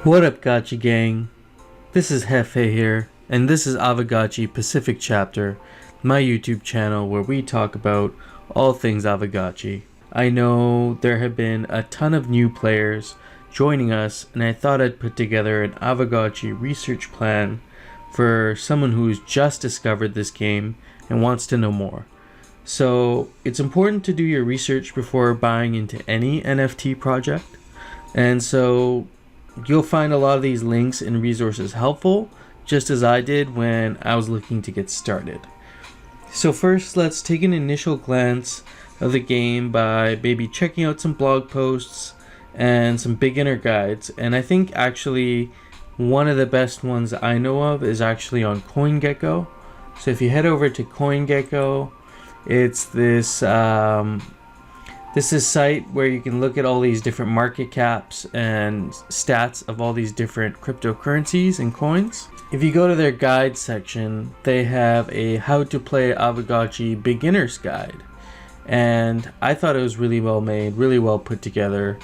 What up, Gotchi gang? This is Hefe here, and this is Aavegotchi Pacific Chapter, my YouTube channel where we talk about all things Aavegotchi. I know there have been a ton of new players joining us, and I thought I'd put together an Aavegotchi research plan for someone who's just discovered this game and wants to know more. So it's important to do your research before buying into any NFT project, and so you'll find a lot of these links and resources helpful, just as I did when I was looking to get started. So first, let's take an initial glance of the game by maybe checking out some blog posts and some beginner guides. And I think actually one of the best ones I know of is actually on Coingecko. So if you head over to Coingecko, it's this is a site where you can look at all these different market caps and stats of all these different cryptocurrencies and coins. If you go to their guide section, they have a how to play Aavegotchi Beginners guide. And I thought it was really well made, really well put together.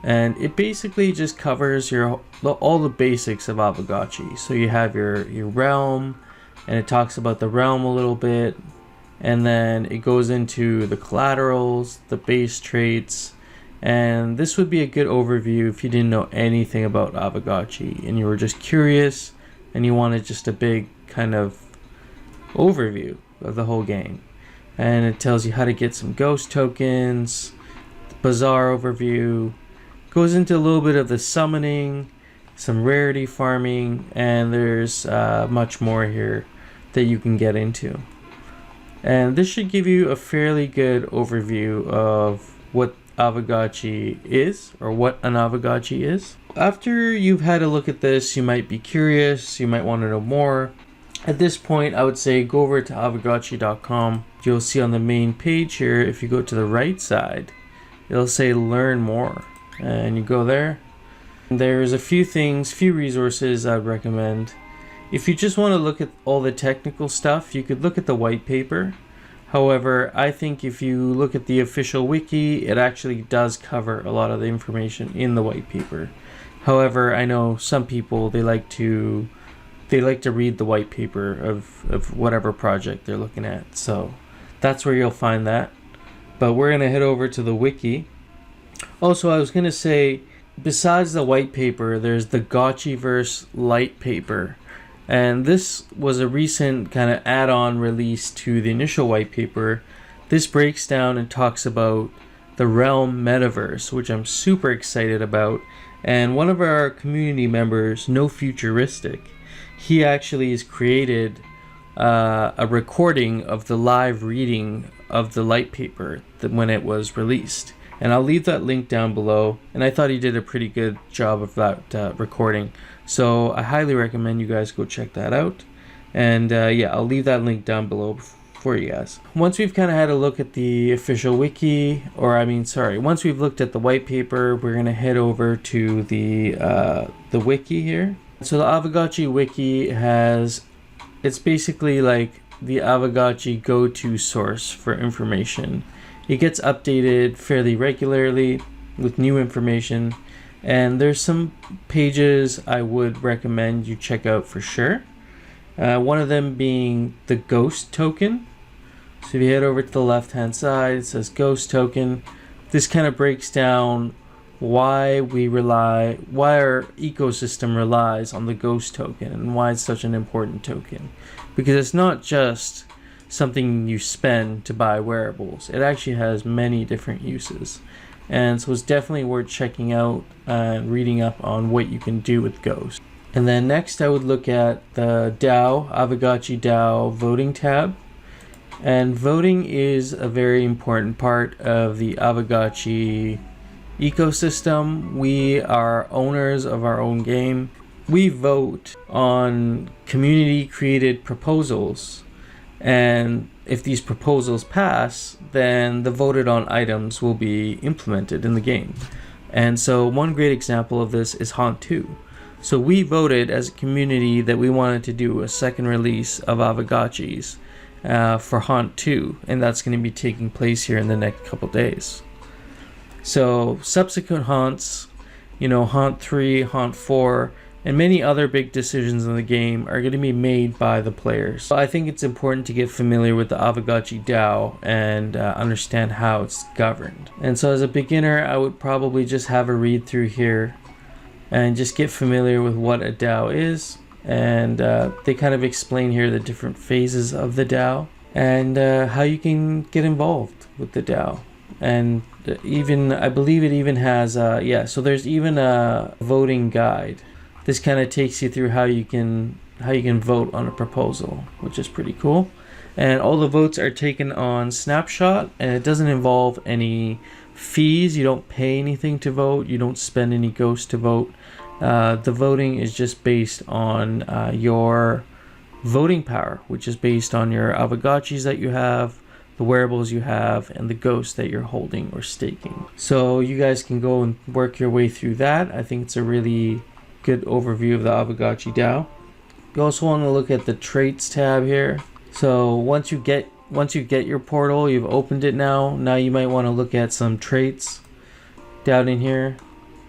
And it basically just covers all the basics of Aavegotchi. So you have your realm, and it talks about the realm a little bit. And then it goes into the collaterals, the base traits, and this would be a good overview if you didn't know anything about Aavegotchi and you were just curious and you wanted just a big kind of overview of the whole game. And it tells you how to get some ghost tokens, the bazaar overview, goes into a little bit of the summoning, some rarity farming, and there's much more here that you can get into. And this should give you a fairly good overview of what Aavegotchi is, or what an Aavegotchi is. After you've had a look at this, you might be curious, you might want to know more. At this point, I would say go over to Aavegotchi.com. You'll see on the main page here, if you go to the right side, it'll say learn more. And you go there. There's a few resources I'd recommend. If you just want to look at all the technical stuff, you could look at the white paper. However, I think if you look at the official wiki, it actually does cover a lot of the information in the white paper. However, I know some people, they like to read the white paper of whatever project they're looking at. So that's where you'll find that. But we're going to head over to the wiki. Also, I was going to say, besides the white paper, there's the GOTCHIVERSE Litepaper. And this was a recent kind of add-on release to the initial white paper. This breaks down and talks about the Realm metaverse, which I'm super excited about. And one of our community members, Nofuturistic, he actually has created a recording of the live reading of the light paper when it was released. And I'll leave that link down below. And I thought he did a pretty good job of that recording. So I highly recommend you guys go check that out. And yeah, I'll leave that link down below for you guys. Once we've kind of had a look at the official wiki, once we've looked at the white paper, we're going to head over to the wiki here. So the Aavegotchi Wiki it's basically like the Aavegotchi go-to source for information. It gets updated fairly regularly with new information, and there's some pages I would recommend you check out for sure. One of them being the ghost token. So if you head over to the left hand side, it says ghost token. This kind of breaks down why our ecosystem relies on the ghost token and why it's such an important token. Because it's not just something you spend to buy wearables. It actually has many different uses. And so it's definitely worth checking out and reading up on what you can do with Ghost. And then next I would look at the DAO, Aavegotchi DAO voting tab. And voting is a very important part of the Aavegotchi ecosystem. We are owners of our own game. We vote on community created proposals. And if these proposals pass, then the voted on items will be implemented in the game. And so one great example of this is Haunt 2. So we voted as a community that we wanted to do a second release of Aavegotchis for Haunt 2, and that's going to be taking place here in the next couple days. So subsequent haunts Haunt 3, Haunt 4, and many other big decisions in the game are going to be made by the players. So I think it's important to get familiar with the Aavegotchi DAO and understand how it's governed. And so as a beginner, I would probably just have a read through here and just get familiar with what a DAO is. And they kind of explain here the different phases of the DAO and how you can get involved with the DAO. And even, I believe it even has, so there's even a voting guide. This kind of takes you through how you can vote on a proposal, which is pretty cool. And all the votes are taken on Snapshot, and it doesn't involve any fees. You don't pay anything to vote. You don't spend any ghost to vote. The voting is just based on your voting power, which is based on your Aavegotchis that you have, the wearables you have, and the ghosts that you're holding or staking. So you guys can go and work your way through that. I think it's a really good overview of the Aavegotchi DAO. You also want to look at the traits tab here. So once you get your portal, you've opened it now you might want to look at some traits down in here,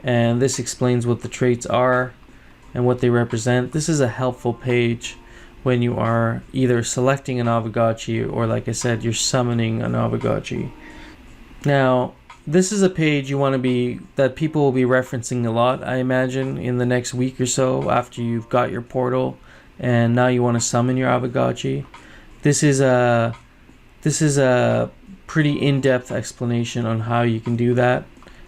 and this explains what the traits are and what they represent. This is a helpful page when you are either selecting an Aavegotchi or, like I said, you're summoning an Aavegotchi. Now this is a page that people will be referencing a lot, I imagine, in the next week or so after you've got your portal and now you want to summon your Aavegotchi. This is a pretty in-depth explanation on how you can do that,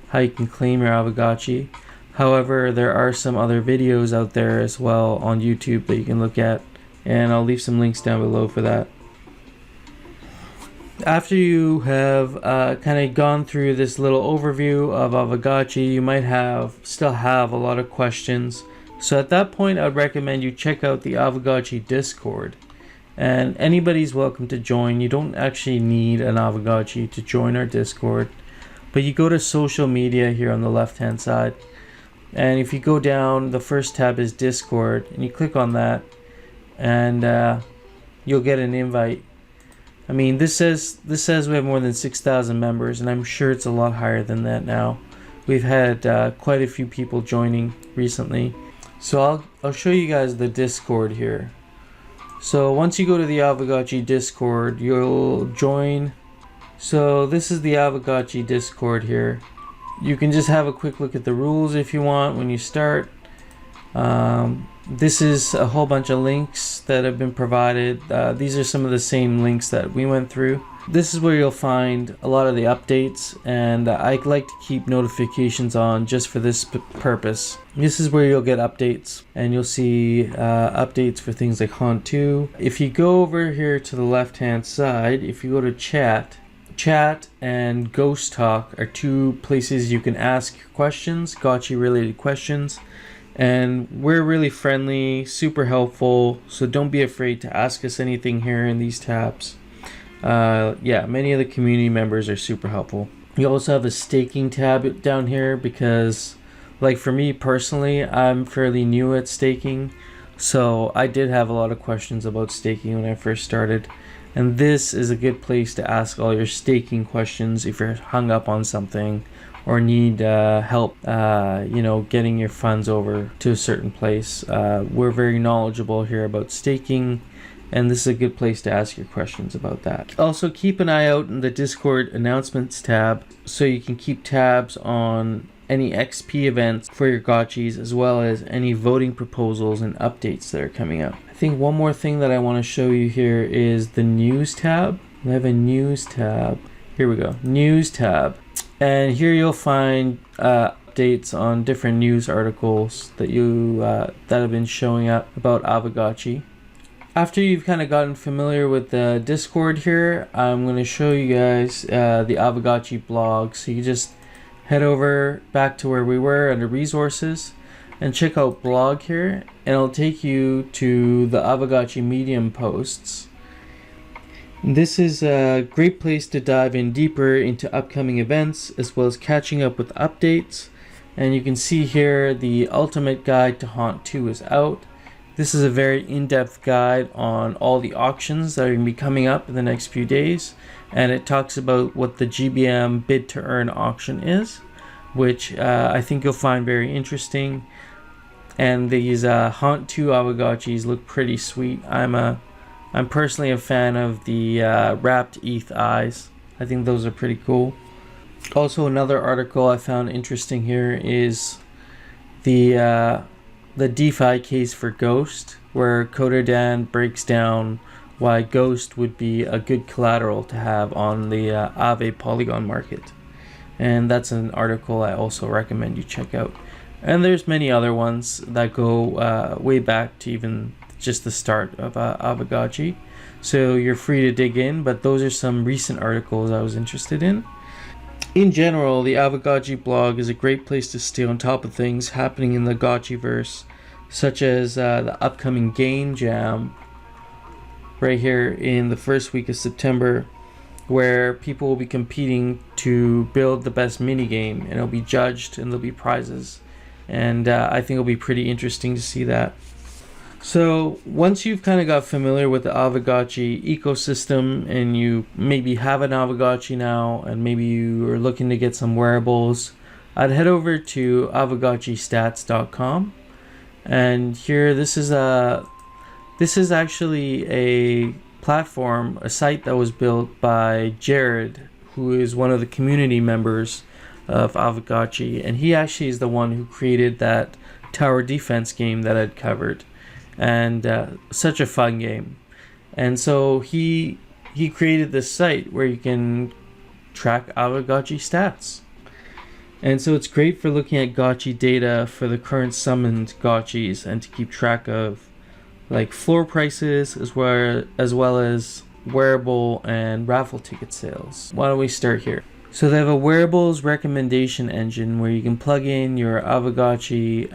how you can claim your Aavegotchi. However, there are some other videos out there as well on YouTube that you can look at, and I'll leave some links down below for that. After you have kind of gone through this little overview of Aavegotchi, you might still have a lot of questions. So at that point, I would recommend you check out the Aavegotchi Discord. And anybody's welcome to join. You don't actually need an Aavegotchi to join our Discord. But you go to social media here on the left-hand side. And if you go down, the first tab is Discord. And you click on that. And you'll get an invite. I mean, this says we have more than 6,000 members, and I'm sure it's a lot higher than that now. We've had quite a few people joining recently. So I'll show you guys the Discord here. So once you go to the Aavegotchi Discord, you'll join. So this is the Aavegotchi Discord here. You can just have a quick look at the rules if you want when you start. This is a whole bunch of links that have been provided. These are some of the same links that we went through. This is where you'll find a lot of the updates, and I like to keep notifications on just for this purpose. This is where you'll get updates, and you'll see updates for things like Haunt 2. If you go over here to the left hand side, if you go to chat and Ghost Talk are two places you can ask questions, Gotchi related questions. And we're really friendly, super helpful, so don't be afraid to ask us anything here in these tabs. Many of the community members are super helpful. You also have a staking tab down here because, like for me personally, I'm fairly new at staking, so I did have a lot of questions about staking when I first started. And this is a good place to ask all your staking questions if you're hung up on something or need help, getting your funds over to a certain place. We're very knowledgeable here about staking, and this is a good place to ask your questions about that. Also, keep an eye out in the Discord announcements tab so you can keep tabs on any XP events for your Gotchis, as well as any voting proposals and updates that are coming up. I think one more thing that I want to show you here is the news tab. We have a news tab. Here we go, news tab. And here you'll find updates on different news articles that that have been showing up about Aavegotchi. After you've kind of gotten familiar with the Discord here, I'm going to show you guys the Aavegotchi blog. So you just head over back to where we were under resources and check out blog here, and it'll take you to the Aavegotchi Medium posts. This is a great place to dive in deeper into upcoming events as well as catching up with updates. And you can see here the ultimate guide to Haunt 2 is out. This is a very in-depth guide on all the auctions that are going to be coming up in the next few days, and it talks about what the GBM bid to earn auction is, which I think you'll find very interesting. And these Haunt 2 Aavegotchis look pretty sweet. I'm personally a fan of the wrapped ETH eyes. I think those are pretty cool. Also, another article I found interesting here is the DeFi case for Ghost, where Coder Dan breaks down why Ghost would be a good collateral to have on the Aave Polygon market. And that's an article I also recommend you check out. And there's many other ones that go way back to even just the start of Aavegotchi. So you're free to dig in, but those are some recent articles I was interested in. In general, the Aavegotchi blog is a great place to stay on top of things happening in the Gotchiverse, such as the upcoming game jam right here in the first week of September, where people will be competing to build the best minigame, and it'll be judged and there'll be prizes. And I think it'll be pretty interesting to see that. So once you've kind of got familiar with the Aavegotchi ecosystem, and you maybe have an Aavegotchi now, and maybe you are looking to get some wearables, I'd head over to AavegotchiStats.com. And here, this is actually a platform, a site that was built by Jared, who is one of the community members of Aavegotchi, and he actually is the one who created that tower defense game that I'd covered, and such a fun game. And so he created this site where you can track Aavegotchi stats. And so it's great for looking at Gotchi data for the current summoned Gotchis, and to keep track of like floor prices as well as wearable and raffle ticket sales. Why don't we start here? So they have a wearables recommendation engine where you can plug in your Aavegotchi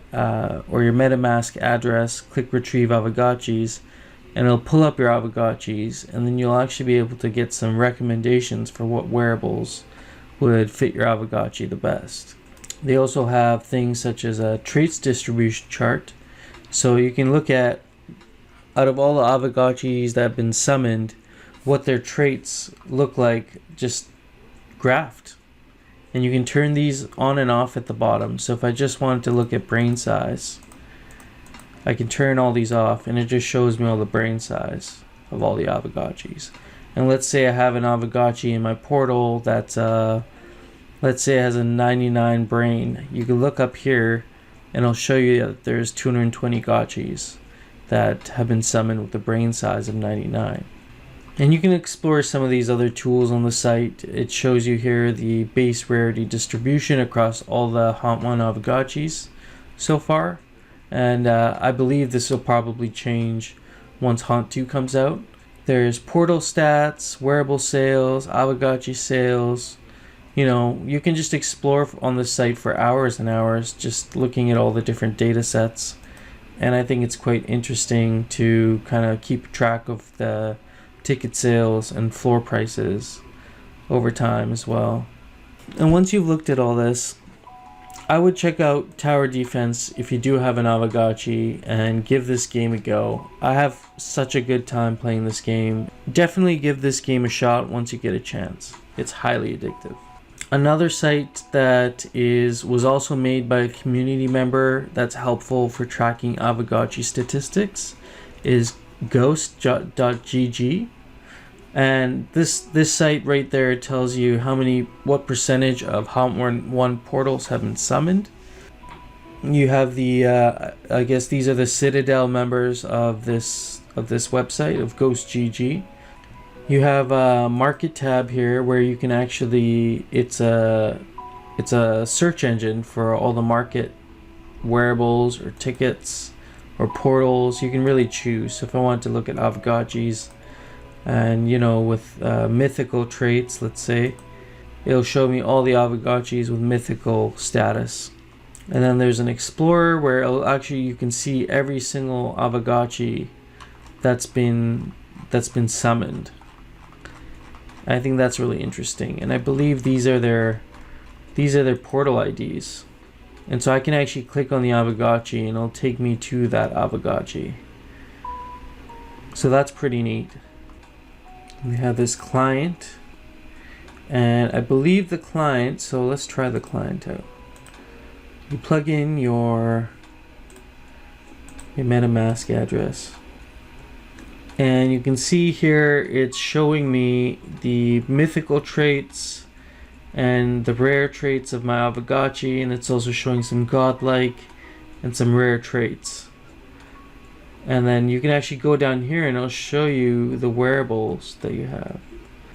or your MetaMask address, click retrieve Aavegotchis, and it'll pull up your Aavegotchis, and then you'll actually be able to get some recommendations for what wearables would fit your Aavegotchi the best. They also have things such as a traits distribution chart, so you can look at, out of all the Aavegotchis that have been summoned, what their traits look like just graphed. And you can turn these on and off at the bottom. So if I just wanted to look at brain size, I can turn all these off, and it just shows me all the brain size of all the Aavegotchis. And let's say I have an Aavegotchi in my portal that's let's say it has a 99 brain. You can look up here and it'll show you that there's 220 Gotchis that have been summoned with a brain size of 99. And you can explore some of these other tools on the site. It shows you here the base rarity distribution across all the Haunt 1 Aavegotchis so far. And I believe this will probably change once Haunt 2 comes out. There's portal stats, wearable sales, Aavegotchi sales. You know, you can just explore on the site for hours and hours just looking at all the different data sets. And I think it's quite interesting to kind of keep track of the ticket sales and floor prices over time as well. And once you've looked at all this, I would check out Tower Defense if you do have an Aavegotchi, and give this game a go. I have such a good time playing this game. Definitely give this game a shot once you get a chance. It's highly addictive. Another site that was also made by a community member that's helpful for tracking Aavegotchi statistics is ghost.gg. And this site right there tells you what percentage of Haunt 1 portals have been summoned. You have the I guess these are the Citadel members of this website of GhostGG. You have a market tab here where you can actually, it's a search engine for all the market wearables or tickets or portals. You can really choose. So if I wanted to look at Aavegotchis, and you know, with mythical traits, let's say, it'll show me all the Aavegotchis with mythical status. And then there's an explorer where you can see every single Aavegotchi that's been summoned. I think that's really interesting, and I believe these are their portal IDs. And so I can actually click on the Aavegotchi and it'll take me to that Aavegotchi. So that's pretty neat. We have this client, and I believe the client, so let's try the client out. You plug in your MetaMask address. And you can see here it's showing me the mythical traits and the rare traits of my Aavegotchi, and it's also showing some godlike and some rare traits. And then you can actually go down here and it'll show you the wearables that you have.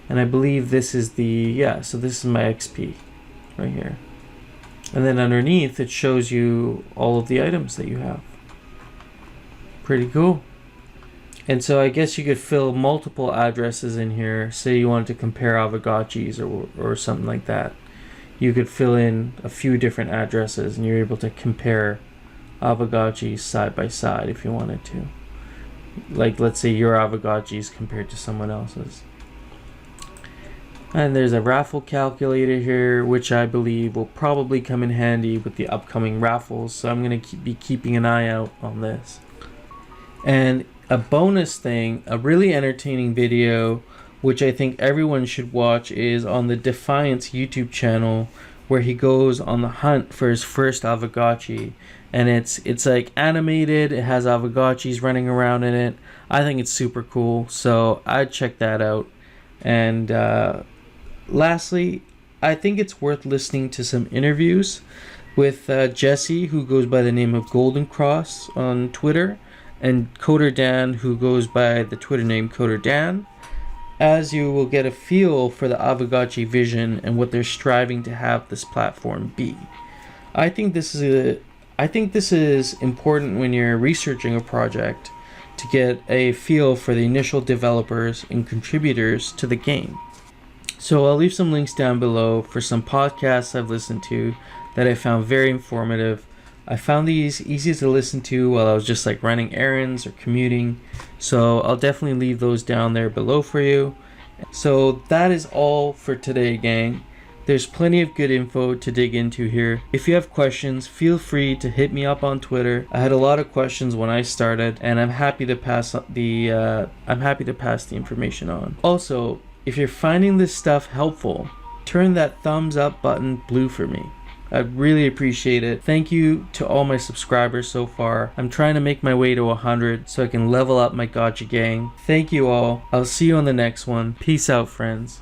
And I believe this is so this is my XP right here. And then underneath it shows you all of the items that you have. Pretty cool. And so I guess you could fill multiple addresses in here. Say you wanted to compare Aavegotchis or something like that. You could fill in a few different addresses and you're able to compare Aavegotchis side by side if you wanted to. Like, let's say your Aavegotchis compared to someone else's. And there's a raffle calculator here, which I believe will probably come in handy with the upcoming raffles. So I'm going to be keeping an eye out on this. And a bonus thing, a really entertaining video, which I think everyone should watch, is on the Defiant's YouTube channel, where he goes on the hunt for his first Aavegotchi. And it's like animated, it has Aavegotchis running around in it. I think it's super cool, so I'd check that out. And lastly, I think it's worth listening to some interviews with Jesse, who goes by the name of Golden Cross on Twitter, and Coder Dan, who goes by the Twitter name Coder Dan, as you will get a feel for the Aavegotchi vision and what they're striving to have this platform be. I think this is important when you're researching a project, to get a feel for the initial developers and contributors to the game. So I'll leave some links down below for some podcasts I've listened to that I found very informative. I found these easy to listen to while I was just like running errands or commuting. So I'll definitely leave those down there below for you. So that is all for today, gang. There's plenty of good info to dig into here. If you have questions, feel free to hit me up on Twitter. I had a lot of questions when I started, and I'm happy to pass the information on. Also, if you're finding this stuff helpful, turn that thumbs up button blue for me. I'd really appreciate it. Thank you to all my subscribers so far. I'm trying to make my way to 100 so I can level up my Gotchi gang. Thank you all. I'll see you on the next one. Peace out, friends.